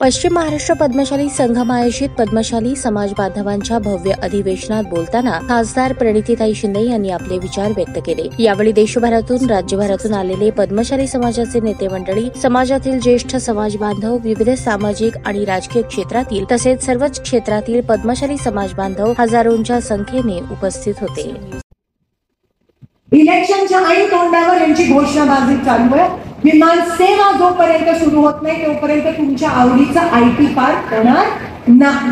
पश्चिम महाराष्ट्र पद्मशाली संघम आयोजित पद्मशाली समाज बांधवांच्या भव्य अधिवेशनात बोलताना खासदार प्रणितीताई शिंदे यांनी आपले विचार व्यक्त केले। यावेळी देशभरातून राज्यभरातून आलेले पद्मशाली समाजाचे नेते मंडळी, समाजातील ज्येष्ठ समाज बांधव, विविध सामाजिक आणि राजकीय क्षेत्रातील तसेच सर्वच क्षेत्रातील पद्मशाली समाज बांधव हजारोंच्या संख्येने उपस्थित होते। इलेक्शनच्या ऐन तोंडावर यांची घोषणाबाजी चालू आहे। विमान सेवा जोपर्यंत सुरू होत नाही तोपर्यंत तुमच्या आवडीचा IT पार्क होणार नाही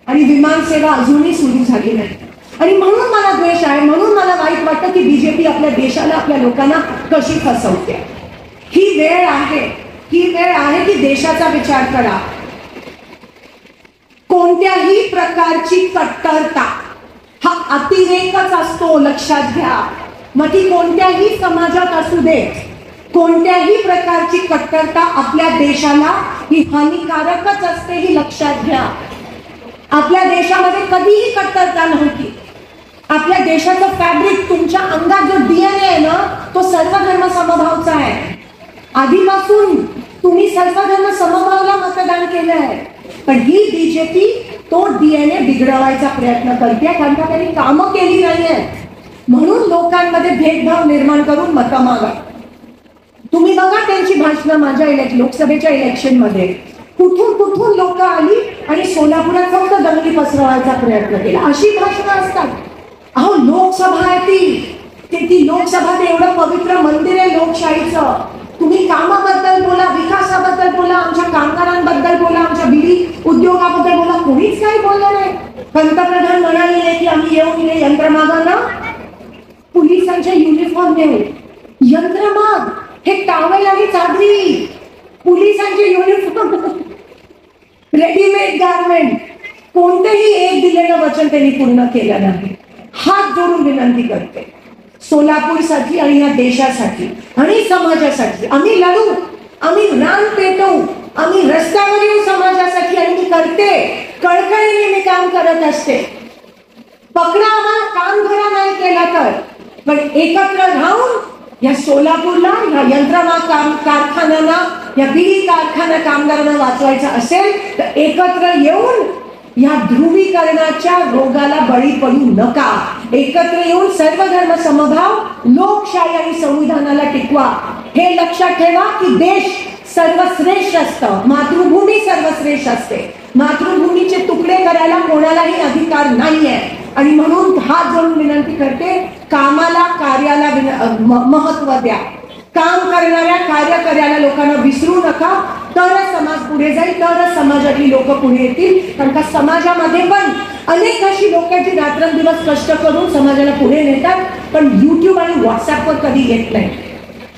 आणि विमान सेवा अजूनही सुरू झाली नाही। आणि म्हणून मला द्वेष आहे, म्हणून मला वाईट वाटतं की बीजेपी आपल्या देशाला, आपल्या लोकांना कशी फसवते। ही वेळ आहे की देशाचा विचार करा। कोणत्याही प्रकारची कट्टरता हा अतिरेकच असतो, लक्षात घ्या। मग ती कोणत्याही समाजात असू दे, कोणत्याही प्रकारची कट्टरता आपल्या देशाला ही हानिकारकच असते, ही लक्षात घ्या। आपल्या देशामध्ये कधीही कट्टरता नव्हती। आपल्या देशाचं फॅब्रिक, तुमच्या अंगात जो DNA आहे ना, तो सर्वधर्म समभावचा आहे। आधीपासून तुम्ही सर्वधर्म समभावला मतदान केलं आहे, पण ही बीजेपी तो DNA बिघडवायचा प्रयत्न करते, कारण का त्यांनी कामं केली नाहीये। म्हणून लोकांमध्ये भेदभाव निर्माण करून मतं मागा। तुम्ही बघा त्यांची भाषणं माझ्या लोकसभेच्या इलेक्शन मध्ये कुठून लोक आली आणि सोलापुरात फक्त दंगली पसरवायचा प्रयत्न केला, अशी भाषणं असतात। अहो, लोकसभा आहे ती लोकसभा ते एवढं पवित्र मंदिर आहे लोकशाहीचं। तुम्ही कामाबद्दल बोला, विकासाबद्दल बोला, आमच्या कामगारांबद्दल बोला, आमच्या बिडी उद्योगाबद्दल बोला, कोणीच काही बोललं नाही। पंतप्रधान म्हणाले की आम्ही येऊन यंत्रमागांना पोलिसांच्या युनिफॉर्म देऊ। यंत्रमाग हे टावेल आणि चादरी, पोलिसांचे युनिफॉर्म, रेडीमेड गारमेंट, कोणतेही एक दिलेलं वचन त्यांनी पूर्ण केलं नाही। हात जोडून विनंती करते सोलापूरसाठी आणि या देशासाठी आणि समाजासाठी आम्ही लढू, आम्ही रान पेटवू, आम्ही रस्त्यावर येऊ समाजासाठी। आणि मी करते, कळकळीने मी काम करत असते। पकडा आम्हाला काम करा नाही केला तर, पण एकत्र राहून या सोलापूरला, या यंत्रमाग कारखान्यांना, या बिडी कारखाना कामगारांना वाचवायचं असेल तर एकत्र येऊन या ध्रुवीकरणाच्या रोगाला बळी पडू नका। एकत्र येऊन सर्वधर्म समभाव, लोकशाही आणि संविधानाला टिकवा। हे लक्षात ठेवा की देश सर्वश्रेष्ठ असतं, मातृभूमी सर्वश्रेष्ठ असते। मातृभूमीचे तुकडे करायला कोणालाही अधिकार नाहीये। आणि म्हणून हात जोडून विनंती करते, कामाला, कार्याला महत्व द्या। काम करणाऱ्या, कार्य करणाऱ्या लोकांना विसरू नका, तरच समाज पुढे जाईल, तरच समाजातली लोक पुढे येतील। कारण का समाजामध्ये पण अनेक अशी लोक आहेत जी रात्रंदिवस कष्ट करून समाजाला पुढे नेतात, पण YouTube आणि व्हॉट्सअपवर कधी येत नाही।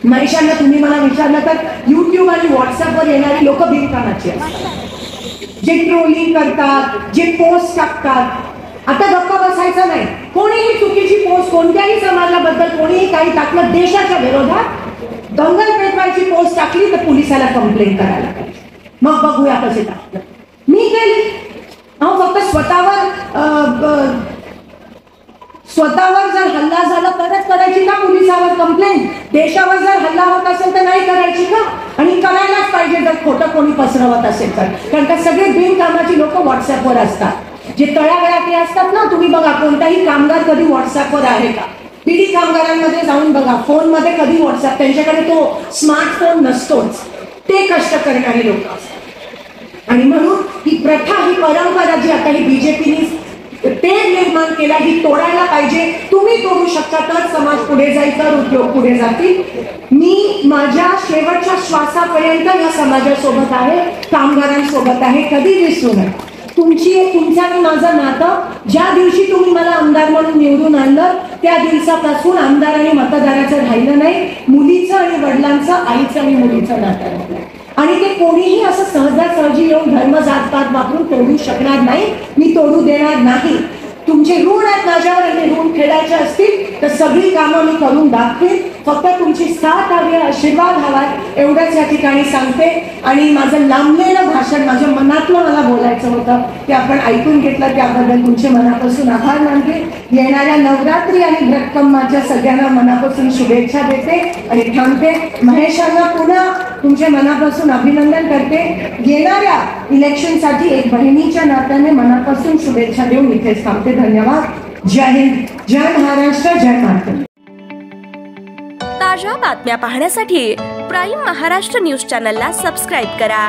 महेशांना तुम्ही मला विचारलं तर YouTube आणि व्हॉट्सअपवर येणारी लोक बिनकामाची असतात, जे ट्रोलिंग करतात, जे पोस्ट टाकतात। आता गप्पा बसायचा नाही। कोणीही चुकीची पोस्ट कोणत्याही समाजाबद्दल कोणीही काही टाकलं, देशाच्या विरोधात दंगल पेटवायची पोस्ट टाकली तर पोलिसाला कंप्लेंट करायला पाहिजे। मग बघूया कसे टाकलं। मी केली, फक्त स्वतःवर जर हल्ला झाला तरच करायची का पोलिसावर कंप्लेंट? देशावर जर हल्ला होत असेल तर नाही करायची का? आणि करायलाच पाहिजे जर खोटं कोणी पसरवत असेल तर। कारण का सगळे बिनकामाची लोक व्हॉट्सअपवर असतात, जे तळागाळातले असतात ना। तुम्ही बघा, कोणताही कामगार कधी व्हॉट्सअपवर आहे का? बिडी कामगारांमध्ये जाऊन बघा, फोन मध्ये कधी व्हॉट्सअप, त्यांच्याकडे तो स्मार्टफोन नसतोच, ते कष्ट करणारे लोक असतात। आणि म्हणून ही प्रथा, ही परंपरा जी आता ही बीजेपीने ते निर्माण केला, ही तोडायला पाहिजे। तुम्ही तोडू शकता तर समाज पुढे जाईल, तर उद्योग पुढे जातील। मी माझ्या शेवटच्या श्वासापर्यंत या समाजासोबत आहे, कामगारांसोबत आहे, कधी विसरू नका। तुमचं आणि माझं नातं, ज्या दिवशी तुम्ही मला आमदार म्हणून निवडून आणलं त्या दिवसापासून आमदार आणि मतदाराचं राहिलं नाही, मुलीचं आणि वडिलांचं, आईचं आणि मुलीचं नातं राहिलं। आणि ते कोणीही असं सहजासहजी येऊन धर्म, जातपात वापरून तोडू शकणार नाही, मी तोडू देणार नाही। तुमचे ऋण आहेत माझ्यावर आणि ऋण फेडायचे असतील तर सगळी कामं मी करून दाखवेन। फक्त तुमची साथ हवी, आशीर्वाद हवा, एवढंच या ठिकाणी सांगते। आणि माझं लांबलेलं भाषण माझ्या मनातलं मला बोलायचं होतं ते आपण ऐकून घेतलं. त्याबद्दल तुमचे मनापासून आभार मानते. येणाऱ्या नवरात्री आणि घटकम्माच्या सगळ्यांना मनापासून शुभेच्छा देते आणि थांबते. महेशांना पुन्हा तुमचे मनापासून अभिनंदन करते. येणाऱ्या इलेक्शनसाठी एक बहिणीच्या नात्याने मनापासून शुभेच्छा देऊन इथेच थांबते. धन्यवाद. जय हिंद, जय महाराष्ट्र, जय माता. ताज्या बातम्या पाहण्यासाठी प्राईम महाराष्ट्र न्यूज चॅनलला सबस्क्राईब करा.